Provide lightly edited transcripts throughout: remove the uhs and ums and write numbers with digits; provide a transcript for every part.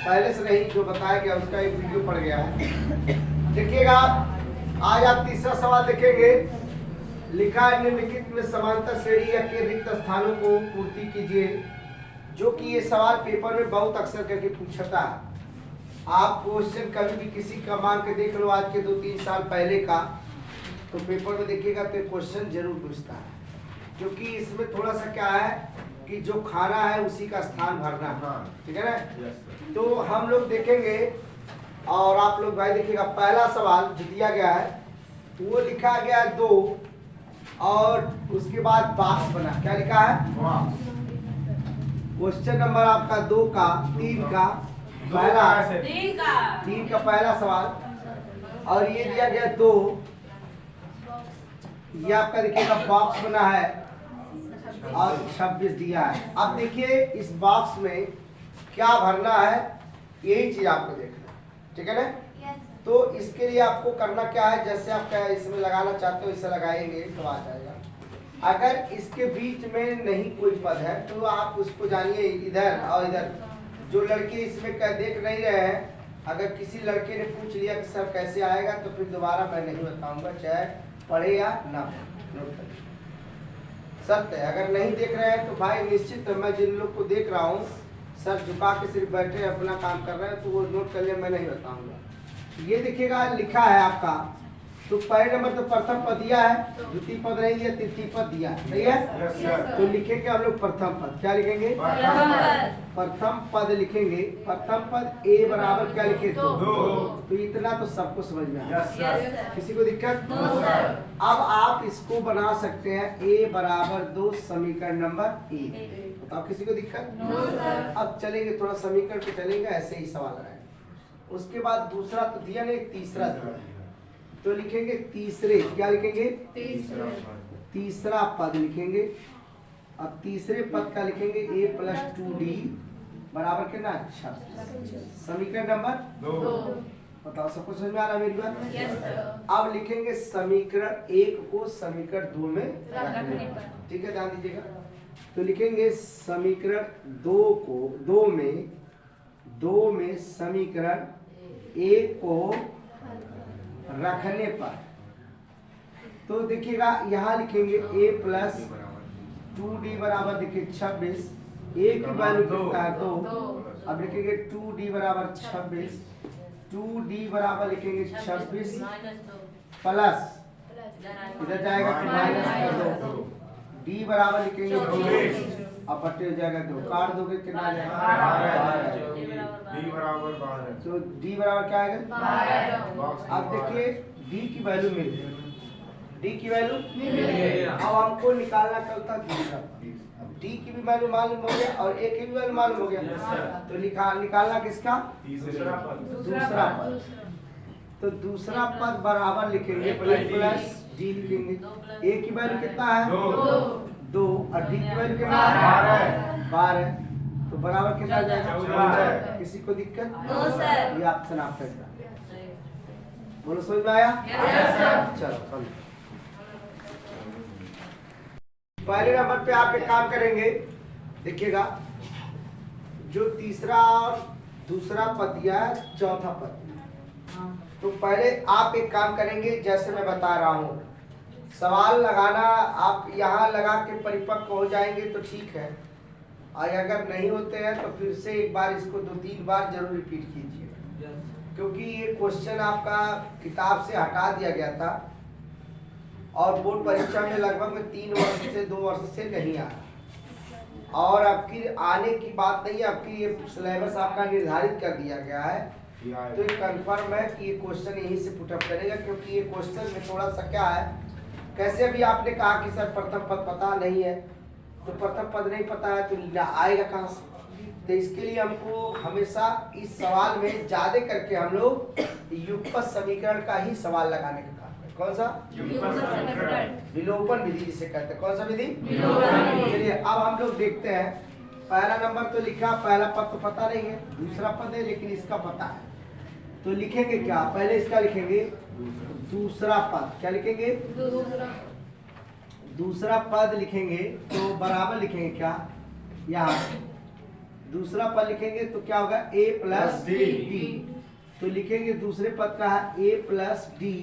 पहले से नहीं जो बताया गया उसका एक वीडियो पड़ गया है। देखिएगा आज आप तीसरा सवाल देखेंगे। लिखा है निम्नलिखित में समांतर श्रेणी या के रिक्त स्थानों को पूर्ति कीजिए। जो कि ये सवाल पेपर में बहुत अक्सर करके पूछता है। आप क्वेश्चन कभी भी किसी का मांग के देख लो, आज के 2-3 साल पहले का, तो पेपर में देखिएगा तो क्वेश्चन जरूर पूछता है। क्योंकि इसमें थोड़ा सा क्या है कि जो खाना है उसी का स्थान भरना है, ठीक है ना। तो हम लोग देखेंगे और आप लोग भाई देखिएगा। पहला सवाल जो दिया गया है वो लिखा गया 2 और उसके बाद बॉक्स बना। क्या लिखा है? क्वेश्चन नंबर आपका 2 का 3 का पहला 3 का पहला सवाल और ये दिया गया 2। ये आपका देखिएगा बॉक्स बना है और 26 दिया है। अब देखिए इस बॉक्स में क्या भरना है, यही चीज आपको देखना है, ठीक है ना। तो इसके लिए आपको करना क्या है, जैसे आप क्या इसमें लगाना चाहते हो इसे लगाएंगे तो आ जाएगा। अगर इसके बीच में नहीं कोई पद है तो आप उसको जानिए इधर और इधर। जो लड़के इसमें देख नहीं रहे हैं, अगर किसी लड़के ने पूछ लिया कि सर कैसे आएगा, तो फिर दोबारा मैं नहीं बताऊंगा, चाहे पढ़े या ना पढ़े। सत्य है। अगर नहीं देख रहे हैं तो भाई निश्चित मैं जिन लोग को देख रहा हूँ सर झुका के सिर्फ बैठे अपना काम कर रहे हैं, तो वो नोट कर ले, मैं नहीं बताऊंगा। ये देखिएगा लिखा है आपका, तो पहले नंबर तो प्रथम पद दिया है, द्वितीय पद नहीं दिया, तृतीय पद दिया है, सही है। तो लिखेंगे हम लोग प्रथम पद। क्या लिखेंगे? प्रथम पद लिखेंगे। प्रथम पद ए बराबर क्या लिखे? 2। तो इतना तो सबको समझ में आया, किसी को दिक्कत? अब आप इसको बना सकते हैं ए बराबर 2 समीकरण नंबर 1। बताओ किसी को दिक्कत? अब चलेंगे थोड़ा समीकरण पे चलेंगे, ऐसे ही सवाल आए। उसके बाद दूसरा तो दिया नहीं, तीसरा दिया, तो लिखेंगे तीसरे। क्या लिखेंगे? तीसरा पद लिखेंगे। अब तीसरे पद का लिखेंगे a + 2d बराबर कितना? 26। समीकरण नंबर 2। बताओ सबको समझ में आ रहा है मेरी बात? अब लिखेंगे समीकरण 1 को समीकरण 2 में रखने पर, ठीक है, ध्यान दीजिएगा। तो लिखेंगे समीकरण 2 को 2 में समीकरण 1 को रखने पर, तो देखिएगा यहाँ लिखेंगे a + 2d बराबर देखिए 26। a की वैल्यू कितना है? 2। अब लिखेंगे 2d बराबर 26। 2d बराबर लिखेंगे 26 प्लस इधर जाएगा -2। d बराबर लिखेंगे 2। अब बटे हो जाएगा 2, काट दोगे कितना आ जाएगा? d बराबर 12। तो d बराबर क्या आएगा? अब देखिए d की वैल्यू मिल गई, d की वैल्यू मिल गई। अब हमको निकालना कल तक दूसरा, d की भी वैल्यू मालूम हो गया और a की भी वैल्यू मालूम हो गया। तो निकालना किसका? दूसरा पद। तो दूसरा पद बराबर लिखेंगे प्लस d लिखेंगे। a की वैल्यू कितना है? 2 और d की वैल्यू कितना है? 12। तो बराबर कितना जाएगा? 14। किसी को दिक्कत? No sir. ये ऑप्शन आपका है। बोलो समझ में आया? चलो पहले नंबर पे आप एक काम करेंगे, देखिएगा जो तीसरा और दूसरा पद दिया है, चौथा पद। तो पहले आप एक काम करेंगे, जैसे मैं बता रहा हूँ सवाल लगाना, आप यहाँ लगा के परिपक्व हो जाएंगे तो ठीक है, और अगर नहीं होते हैं तो फिर से एक बार इसको 2-3 बार जरूर रिपीट कीजिए। क्योंकि ये क्वेश्चन आपका किताब से हटा दिया गया था और बोर्ड परीक्षा में लगभग 3 वर्ष से 2 वर्ष से नहीं आ रहा, और आपकी आने की बात नहीं है, आपकी ये सिलेबस आपका निर्धारित कर दिया गया है। तो ये कंफर्म है कि ये क्वेश्चन यहीं से पुटअप करेगा, क्योंकि ये क्वेश्चन में थोड़ा सा क्या है, कैसे अभी आपने कहा कि सर प्रथम पद पता नहीं है, तो प्रथम पद नहीं पता है तो आएगा कहाँ से? तो इसके लिए हमको हमेशा इस सवाल में ज्यादा करके हम लोग युगपत समीकरण का ही सवाल लगाने का काम है। कौन सा? विलोपन विधि जिसे कहते हैं। कौन सा विधि? चलिए अब हम लोग देखते हैं। पहला नंबर तो लिखा, पहला पद तो पता नहीं है, दूसरा पद है लेकिन इसका पता है। तो लिखेंगे क्या? पहले इसका लिखेंगे दूसरा पद। क्या लिखेंगे? दूसरा पद लिखेंगे। तो बराबर लिखेंगे क्या? यहाँ दूसरा पद लिखेंगे तो क्या होगा a प्लस डी। तो लिखेंगे दूसरे पद का है a प्लस डी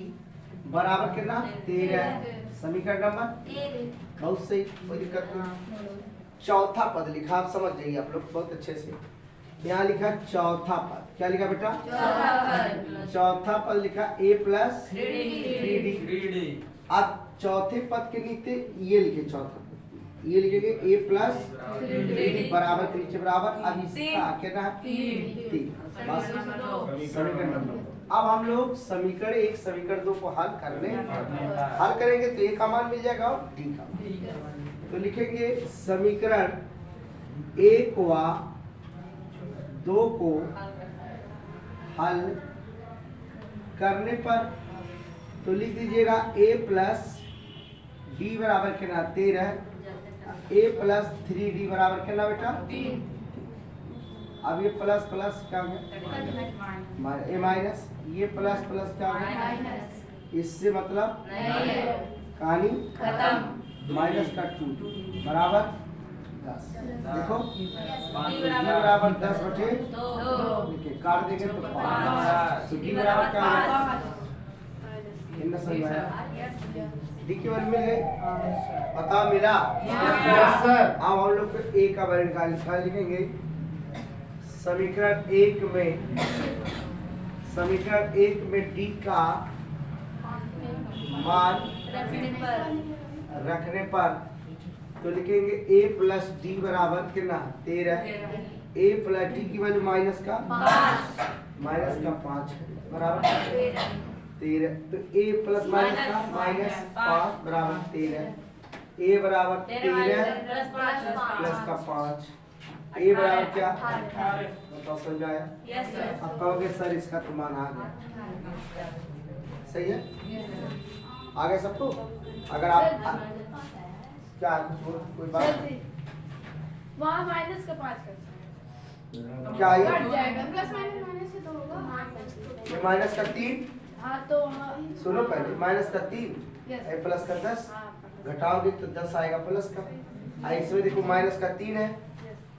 बराबर कितना 13। समीकरण नंबर बहुत सही, कोई दिक्कत नहीं। चौथा पद लिखा, आप समझ जाइए आप लोग बहुत अच्छे से। यहाँ लिखा चौथा पद, क्या लिखा बेटा चौथा पद लिखा a प्लस 3d। अब चौथे पद के नीचे ये लिखे, चौथा पद ये लिखेंगे a प्लस 3d बराबर के नीचे बराबर। अब इसका क्या है 3। बस समीकरण नंबर। अब हम लोग समीकरण 1 समीकरण 2 को हल करेंगे तो a का मान मिल जाएगा और d का मान। तो लिखेंगे समीकरण 1 व 2 को हल करने पर तो लिख दीजिएगा a प्लस डी बराबर कितना 13, a प्लस 3d बराबर कितना बेटा। अब ये प्लस प्लस क्या हो गया ए माइनस, ये प्लस प्लस क्या हो गया, इससे मतलब कहानी खत्म। माइनस का 2 बराबर 10। देखो बराबर 10 बटे देखिए काट देंगे तो 5। तो डी बराबर क्या होगा, इतना सही है। डी की वैल्यू मिल गई, पता मिला यस सर। अब हम लोग को ए का वैल्यू लिखेंगे समीकरण 1 में डी का मान रखने पर तो लिखेंगे a प्लस डी बराबर कितना 13। a प्लस डी की वैल्यू माइनस का 5 बराबर 13। तो a प्लस माइनस का -5 बराबर 13। a बराबर 13 प्लस का 5, a बराबर क्या 18। बताओ समझ आया? अब कहोगे सर इसका तो मान आ गया, सही है आ गया सबको। अगर आप क्या कोई बात वहाँ माइनस का 5 क्या है प्लस माइनस से तो होगा ये माइनस का 3। हाँ तो सुनो पहले माइनस का 3 है प्लस का 10 घटाओगे तो 10 आएगा प्लस का। इसमें देखो माइनस का 3 है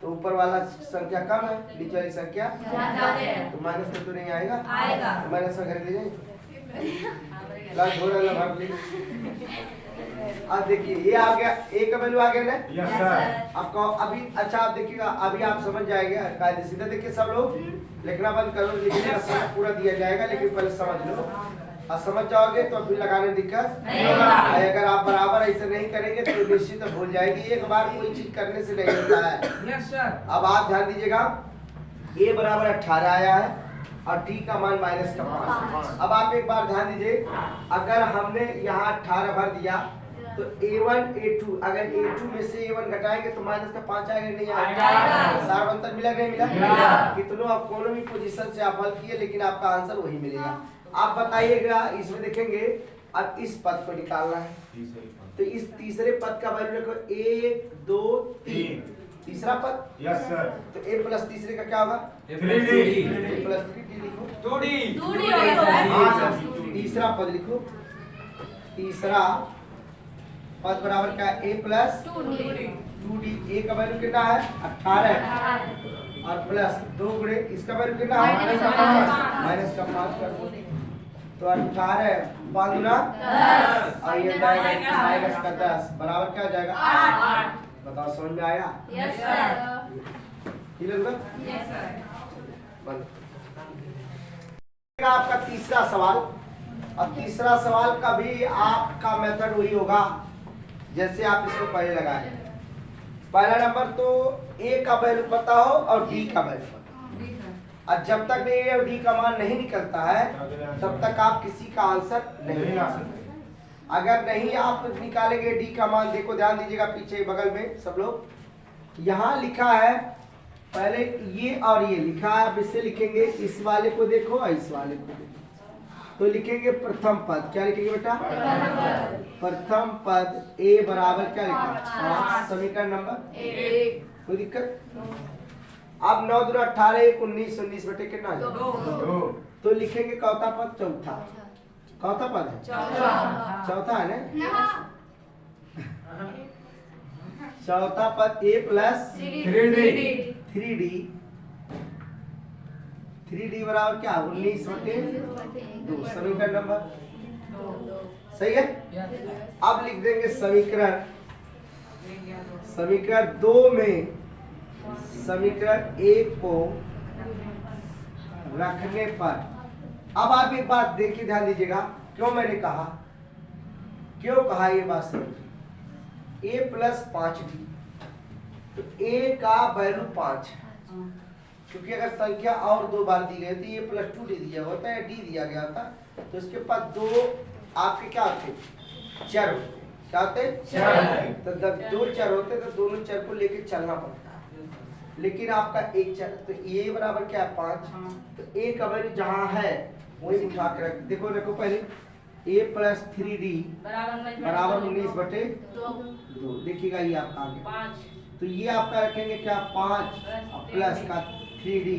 तो ऊपर वाला संख्या कम है, नीचे वाली संख्या ज्यादा है, तो माइनस का तो नहीं आएगा, तो माइनस का घर ले जाएंगे। अब देखिए ये आ गया, ए का वैल्यू आ गया ना यस सर। आपको अभी अच्छा आप देखिएगा, अभी आप समझ जाएंगे कायदे सीधा। देखिए सब लोग लिखना बंद करो, लिखने का पूरा दिया जाएगा लेकिन पहले समझ लो। और समझ जाओगे तो फिर लगाने में दिक्कत नहीं होगा। अगर आप बराबर ऐसे नहीं करेंगे तो निश्चित भूल जाएंगे। एक बार कोई चीज करने से नहीं होता है। Yes sir. अब आप ध्यान दीजिएगा, a बराबर 18 आया है और d का मान माइनस का 5। अब आप एक बार ध्यान दीजिए, अगर हमने यहाँ 18 भर दिया तो a1 a2, अगर a2 में से a1 घटाएंगे तो माइनस का 5 आएगा नहीं आएगा। सार अंतर मिला नहीं मिला, कितनों आप कोनो भी पोजीशन से आप हल किए लेकिन आपका आंसर वही मिलेगा। आप बताइएगा इसमें देखेंगे, अब इस पद को निकालना है तो इस तीसरे पद का वैल्यू रखो 1 2 3। तीसरा पद यस सर। तो a प्लस तीसरे का क्या होगा 3d प्लस 3d लिखो 2d। हाँ, तीसरा पद लिखो। तीसरा पद बराबर क्या है a प्लस 2d। a का वैल्यू कितना है 18 और प्लस 2 गुणे इसका वैल्यू कितना है माइनस का 5 कर दो तो 18 5 गुना 10 और ये जाएगा माइनस का 10 बराबर क्या हो जाएगा 8। बताओ समझ में आया? Yes sir. क्लियर हुआ? Yes sir. बंद। आपका तीसरा सवाल, और तीसरा सवाल का भी आपका मेथड वही होगा जैसे आप इसको पहले लगाए। पहला नंबर तो a का वैल्यू पता हो और d का वैल्यू पता हो, और जब तक a और d का मान नहीं निकलता है तब तक आप किसी का आंसर नहीं ला सकते। अगर नहीं आप निकालेंगे d का मान, देखो ध्यान दीजिएगा पीछे बगल में सब लोग, यहाँ लिखा है पहले ये और ये लिखा है। अब इससे लिखेंगे, इस वाले को देखो और इस वाले को देखो, तो लिखेंगे प्रथम पद। क्या लिखेंगे बेटा प्रथम पद a बराबर क्या लिखा समीकरण नंबर 1। कोई दिक्कत? अब 9 दूना 18 1 19 19 बटे कितना आ जाएगा 2। तो लिखेंगे चौथा पद, चौथा पद है चौथा है ना। चौथा पद a प्लस 3d 3D बराबर क्या 19/2 समीकरण नंबर सही है। अब लिख देंगे समीकरण 2 में समीकरण 1 को रखने पर। अब आप एक बात देखिए, ध्यान दीजिएगा, क्यों मैंने कहा, क्यों कहा ये बात समझिए। a + 5d, तो a का वैल्यू 5 है, क्योंकि अगर संख्या और 2 बार दी गई थी a + 2d दिया होता है, d दिया गया था, तो इसके पास 2 आपके क्या होते, चर होते, क्या होते, तो जब 2 चर होते तो दोनों चर को लेके चलना पड़ता है, लेकिन आपका एक चर, तो a बराबर क्या है 5, तो a का वैल्यू जहाँ है वही उठा के रख, देखो रखो पहले a + 3d बराबर 19/2, देखिएगा ये आपका आ गया, तो ये आपका रखेंगे क्या 5 प्लस का 3d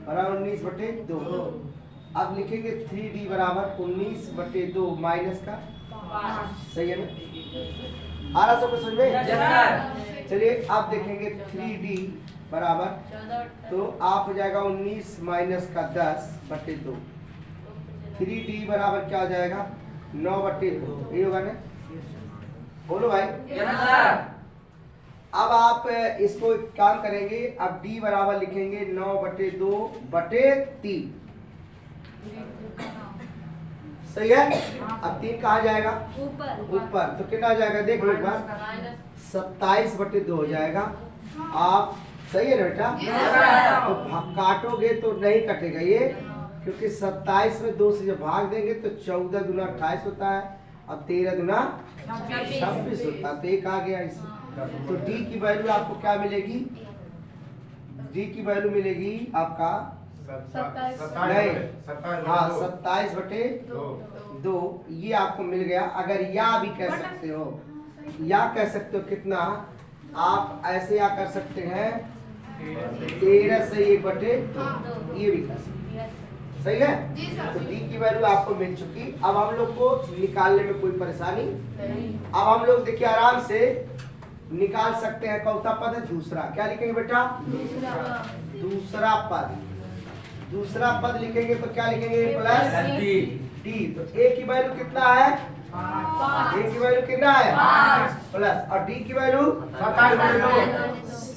बराबर 19/2। अब लिखेंगे 3d बराबर 19/2 माइनस का 5, सही है ना, आ रहा सबको समझ में। चलिए आप देखेंगे 3d बराबर, तो आप हो जाएगा 19 माइनस का 10/2, 3d बराबर क्या हो जाएगा 9/2, ये होगा ना, बोलो भाई। अब आप इसको एक काम करेंगे, अब d बराबर लिखेंगे 9/2/3, सही है। अब 3 कहाँ जाएगा ऊपर, तो कितना हो जाएगा देख लो एक बार, 27/2 हो जाएगा। आप सही है ना बेटा, तो काटोगे तो नहीं कटेगा ये, क्योंकि 27 में 2 से जब भाग देंगे तो 14 दूना 28 होता है, अब 13 दूना 26 होता है, तो एक आ गया इसमें। तो d की वैल्यू आपको क्या मिलेगी, d की वैल्यू मिलेगी आपका 27/2, ये आपको मिल गया। अगर या भी कह सकते हो, या कह सकते हो कितना, आप ऐसे या कर सकते हैं 13 से 1/2, ये भी कर सकते हैं, सही है। तो d की वैल्यू आपको मिल चुकी। अब हम लोग को निकालने में कोई परेशानी, अब हम लोग देखिए आराम से निकाल सकते हैं। कौन सा पद है, दूसरा, क्या लिखेंगे बेटा, दूसरा पद लिखेंगे तो क्या लिखेंगे प्लस d, तो a की वैल्यू कितना है, a की वैल्यू कितना है प्लस, और d की वैल्यू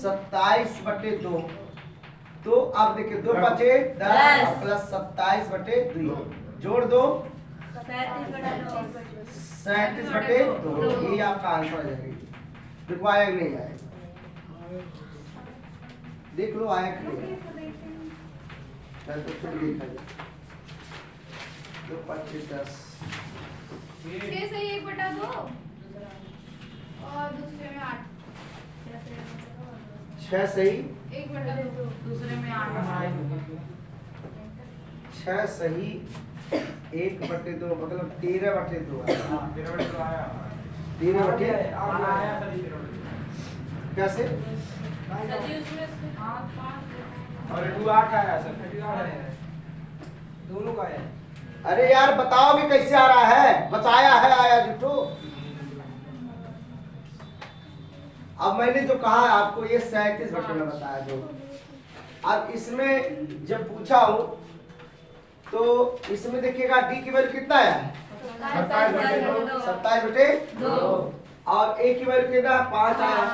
27/2, तो अब देखिए 2 बचे 10 प्लस 27/2, जोड़ दो 37/2, ये आपका आंसर आ जाएगा। देखो आया नहीं आया, देख लो आया कि नहीं, तो फिर देखा जाए 2 × 5 = 10, 6 से 1/2 और दूसरे में 8, 6 सही 1/2 दूसरे में 8, 6 सही 1/2 मतलब 13/2 है। 13/2 कैसे, और 8 आया सर, दोनों का है। अरे यार बताओ भी कैसे आ रहा है, बचाया है आया जुटो। अब मैंने जो कहा आपको ये 37/2 में बताया जो। अब इसमें जब पूछा हूं तो इसमें देखिएगा d की वैल्यू कितना है 27/2 और a की वैल्यू कितना 5 आया।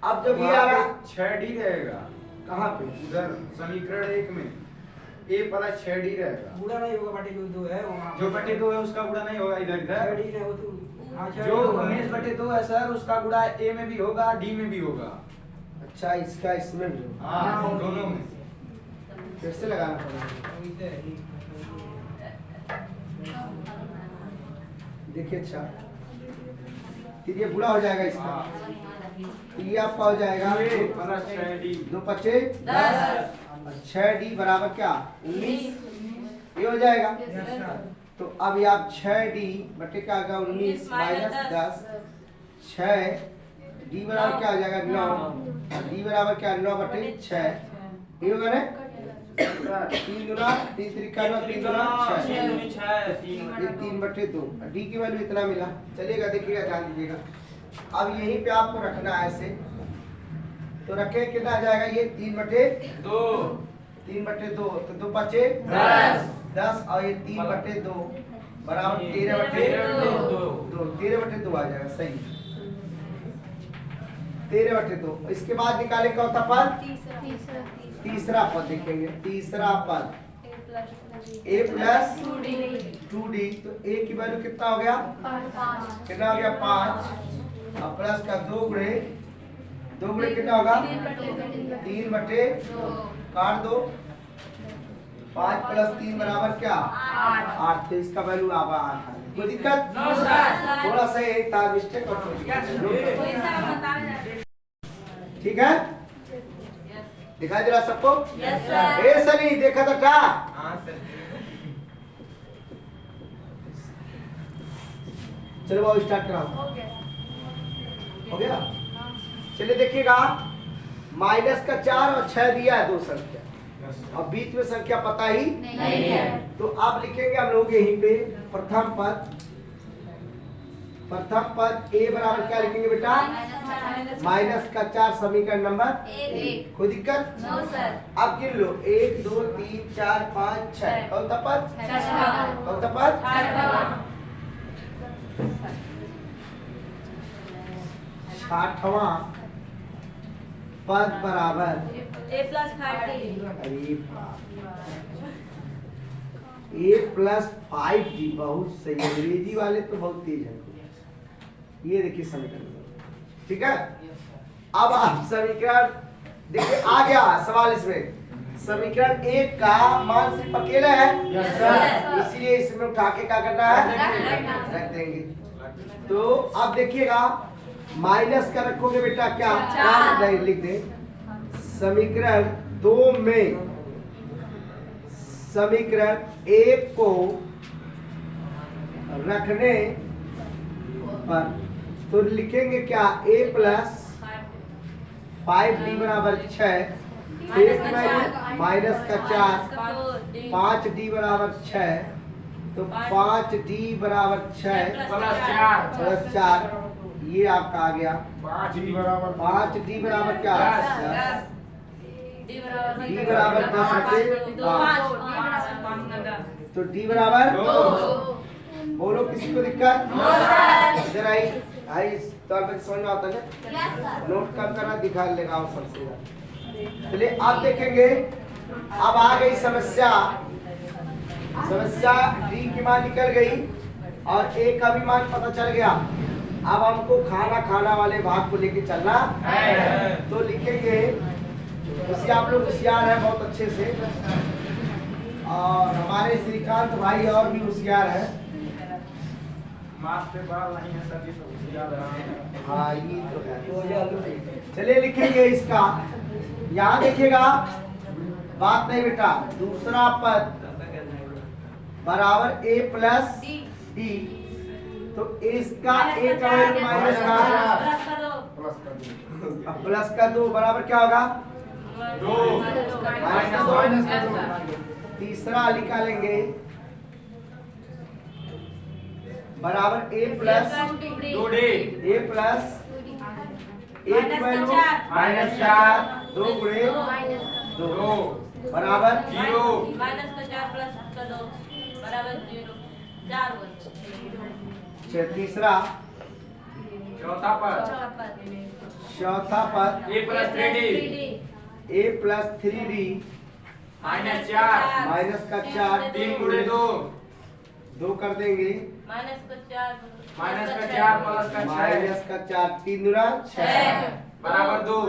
अब जब ये आ रहा 6d रहेगा, कहाँ पे, उधर समीकरण 1 में a + 6d रहेगा, बूढ़ा नहीं होगा, बटे जो है वहाँ जो बटे 2 है उसका गुणा नहीं होगा इधर इधर, जो 19/2 है सर उसका गुणा a में भी होगा d में भी होगा। अच्छा इसका इसमें भी होगा। हाँ दोनों में। कैसे लगाना पड़ेगा, देखिए अच्छा फिर ये बुरा हो जाएगा इसका, तो ये आपका हो जाएगा 2 + 6d 2 × 5 = 10 और 6d बराबर क्या 19, ये हो जाएगा। तो अब ये आप 6d बटे क्या आएगा 19 माइनस 10, 6d बराबर क्या हो जाएगा 9, d बराबर क्या 9/6, ये होगा ना 3 गुना 3 त्रिका 9 3 गुना 6, ये 3/2, d की वैल्यू इतना मिला। चलिएगा देखिएगा ध्यान दीजिएगा, अब यहीं पे आपको रखना है ऐसे, तो रखे कितना आ जाएगा ये 3/2 3/2 तो 2 बचे 10 और ये 3/2 बराबर 13/2 13/2 आ जाएगा सही 13/2। इसके बाद निकाले क्या होता पद तीसरा पद देखेंगे तीसरा पद a प्लस 2d तो a की वैल्यू कितना हो गया कितना हो गया 5 और प्लस का 2 गुणे कितना होगा 3/2 काट दो 5 + 3 बराबर क्या 8 तो इसका वैल्यू आवा 8 कोई दिक्कत थोड़ा सा एक था मिस्टेक और ठीक है दिखाई दे रहा सबको ए सनी देखा था क्या चलो वो स्टार्ट कराओ हो गया चलिए देखिएगा माइनस का 4 और 6 दिया है दो संख्या और बीच में संख्या पता ही नहीं है तो आप लिखेंगे हम लोग यहीं पे प्रथम पद a बराबर क्या लिखेंगे बेटा माइनस का 4 समीकरण नंबर 1 कोई दिक्कत अब गिन लो 1 2 3 4 5 6 कौन सा पद छठवां पद बराबर a + 5d a+5d बहुत सही अंग्रेजी वाले तो बहुत तेज है ये देखिए समीकरण ठीक है अब आप समीकरण देखिए आ गया सवाल इसमें समीकरण 1 का मान सिर्फ अकेला है इसलिए इसमें उठा के क्या करना है रख देंगे तो अब देखिएगा माइनस का रखोगे बेटा क्या नहीं लिख दे समीकरण 2 में समीकरण 1 को रखने पर तो लिखेंगे क्या a + 5d बराबर 6 माइनस का 4 5d बराबर 6 तो 5d बराबर 6 + 4 ये आपका आ गया 5d बराबर क्या d बराबर 10 तो d बराबर 2 बोलो किसी को दिक्कत इधर आई तौर पर समझ में आता है नोट कम करना दिखा लेगा सबसे चलिए आप देखेंगे अब आ गई समस्या d की मान निकल गई और a का भी मान पता चल गया अब हमको खाना वाले भाग को लेके चलना तो लिखेंगे उसी आप लोग होशियार है बहुत अच्छे से और हमारे श्रीकांत भाई और भी होशियार है मार्क्स पे बाल नहीं है सर ये तो याद है हाँ ये तो है चलिए लिखेंगे इसका यहाँ देखिएगा बात नहीं बेटा दूसरा पद बराबर a + d तो इसका a का माइनस प्लस का 2 बराबर क्या होगा 2 तीसरा निकालेंगे बराबर a + 2d a प्लस एक -4 2 गुणे 2 बराबर 0 तीसरा चौथा पद a + 3d a + 3d -4 minus का 4 3 गुणे 2 कर देंगे -4 + का 6 माइनस का 4 3 दूना 6 बराबर 2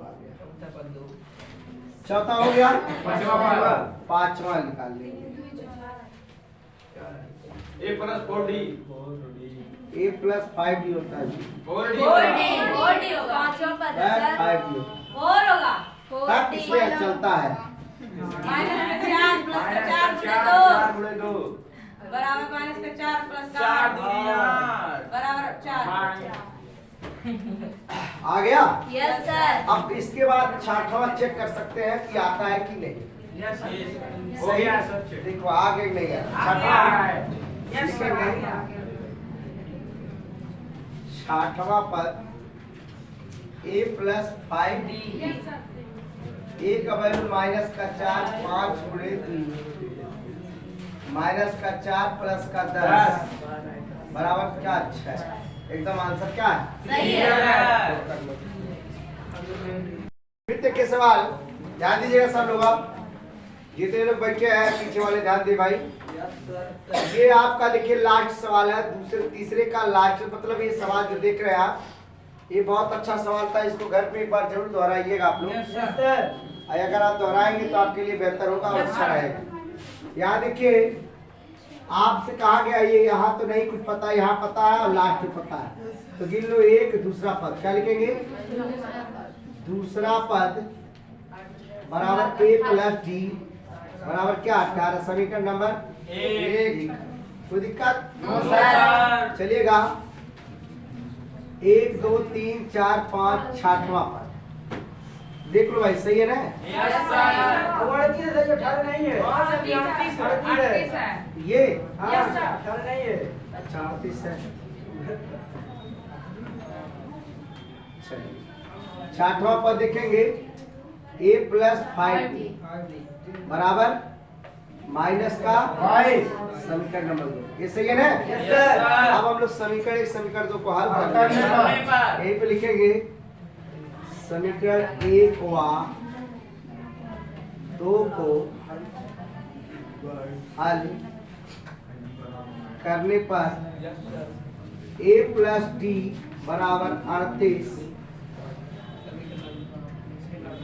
आ गया चौथा हो गया पांचवा निकाल लेंगे a + 4d a + 5d होता है 4d 5d तक इसमें चलता है 4 गुणे 2 बराबर -4 + 4 दुनिया बराबर 4 आ गया यस सर अब इसके बाद छठवां चेक कर सकते हैं कि आता है कि नहीं हो गया सच देखो आगे नहीं है छठवां पद a प्लस 5d, a का वैल्यू माइनस का 4 5 गुणे 3 माइनस का 4 प्लस का 10 बराबर क्या? 6। एकदम आंसर क्या है? सही है। नृत्य के सवाल ध्यान दीजिएगा सब लोग। आप जितने लोग बैठे हैं पीछे वाले ध्यान दे भाई। ये आपका देखिए लास्ट सवाल है, दूसरे तीसरे का लास्ट, मतलब ये सवाल जो देख रहे हैं आप, ये बहुत अच्छा सवाल था। इसको घर पे एक बार जरूर दोहराइएगा आप लोग। अगर आप दोहराएंगे तो आपके लिए बेहतर होगा और अच्छा रहेगा। यहाँ देखिए आपसे कहा गया ये यहाँ तो नहीं कुछ पता, यहाँ पता है और लास्ट में पता है, तो गिन लो। एक दूसरा पद क्या लिखेंगे? दूसरा पद बराबर a प्लस डी बराबर क्या? 18। समीकरण नंबर 1। कोई दिक्कत? चलिएगा 1 2 3 4 5 6वां पद देख लो भाई, सही है ना? ये अच्छा 38 है। 6वां पद देखेंगे a प्लस 5d बराबर माइनस का 5। समीकरण नंबर 2 ये सही है ना? अब हम लोग समीकरण 1 समीकरण 2 को हल करेंगे। यहीं पे लिखेंगे समीकरण 1 व 2 को हल करने पर a प्लस डी बराबर 38।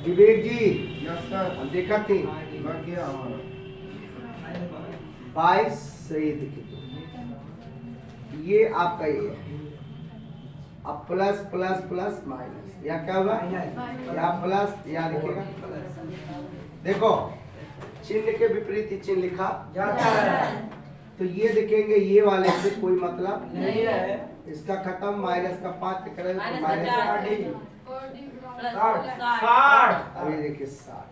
विवेक जी हम देखा थे 22 सही देखिए, ये आपका ये है। अब प्लस प्लस प्लस माइनस, यहाँ क्या होगा? यहाँ प्लस, यहाँ लिखेगा। देखो चिन्ह के विपरीत ही चिन्ह लिखा जाता है, तो ये देखेंगे ये वाले से कोई मतलब नहीं है। इसका खत्म, माइनस का 5 करेंगे तो माइनस का डी 60। अब ये देखिए 60,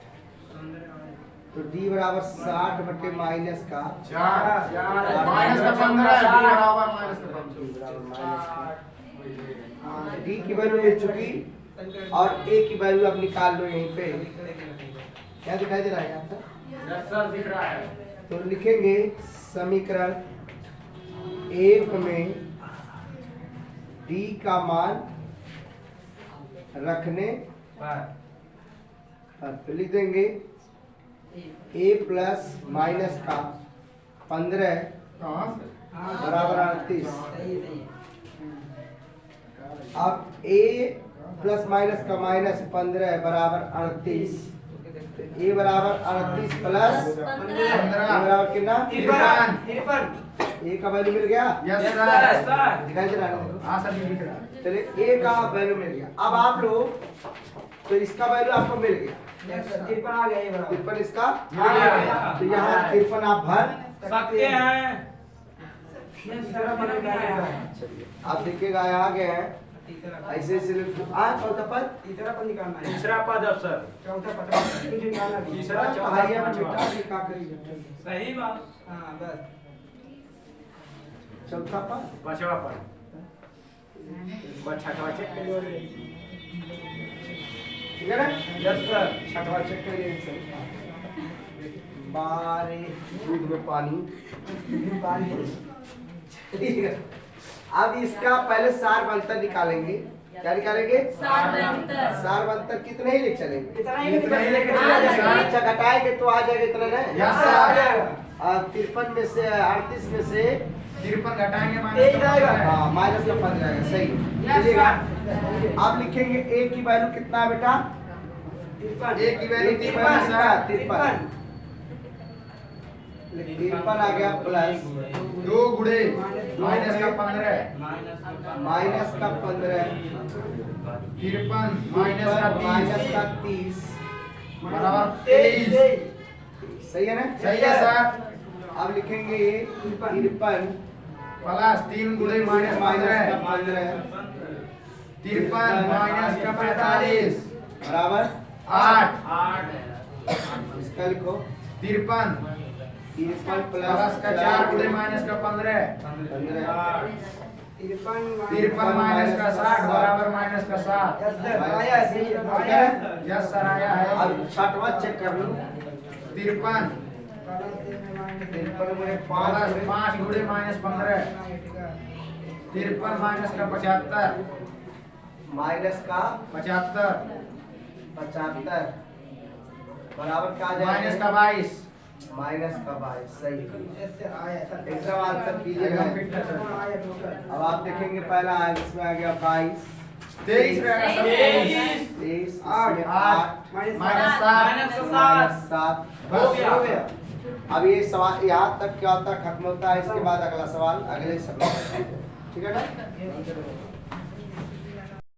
तो डी बराबर 60 बटे माइनस का 4 माइनस का 15 बराबर माइनस का 15। डी की वैल्यू मिल चुकी और ए की वैल्यू अब निकाल लो यहीं पे। क्या दिखाई दे रहा है यहाँ पर? दिख रहा है। तो लिखेंगे समीकरण 1 में डी का मान रखने पर लिख देंगे a प्लस माइनस का 15 बराबर 38। अब a प्लस माइनस का माइनस 15 बराबर 38। a बराबर 38 प्लस 15 बराबर कितना? 53। a का वैल्यू मिल गया? दिखाई दे रहा है? चलिए a का वैल्यू मिल गया। अब आप लोग तो इसका वैल्यू आपको मिल गया, 53 आ गया, 53 इसका आ गया। तो यहाँ 53 आप भर सकते हैं। आप देखिएगा आ गए हैं ऐसे चौथा पद तीसरा पद निकालना है। तीसरा पद अफसर चौथा पद निकालना है। तीसरा चौथा सही बात। हाँ बस चौथा पद पांचवा पद छठवा चेक करिए। ठीक है ना? Yes sir. छठवा चेक करिए। 12 दूध में पानी। ठीक है, अब इसका पहले सार अंतर निकालेंगे। क्या निकालेंगे? सार अंतर कितने ही लेके चलेंगे? इतना ही लेके चलेंगे। अच्छा घटाएंगे तो आ जाएगा इतना ना? आ जाएगा। 53 में से 38 में से 53 घटाएंगे हाँ माइनस का 5 जाएगा। सही चलिएगा। आप लिखेंगे a की वैल्यू कितना है बेटा? 53 की वैल्यू 53 आ गया प्लस 2 गुणे माइनस का 15 माइनस का 15 53 माइनस का 30 बराबर 23। सही है ना? सही है सर। अब लिखेंगे ये 53 प्लस 3 गुणे माइनस का 15 15 53 माइनस का 45 बराबर 8। इसका लिखो 53 53 प्लस का 4 गुणे माइनस का 15 15 53 माइनस का 60 बराबर माइनस का 7। यस सर आया है। अब छठवां चेक कर लो। 53 53 में 5 गुणे माइनस 15 53 माइनस का 75 माइनस का 75 बराबर क्या आ जाएगा? माइनस का 22 माइनस का 22 सही। एकदम आंसर कीजिएगा। अब आप देखेंगे पहला इसमें आ गया 22 23 रहेगा सर। 23 8 माइनस 7 माइनस 7 हो गया। अब ये सवाल यहाँ तक क्या होता है खत्म होता है। इसके बाद अगला सवाल अगले सवाल ठीक है ना।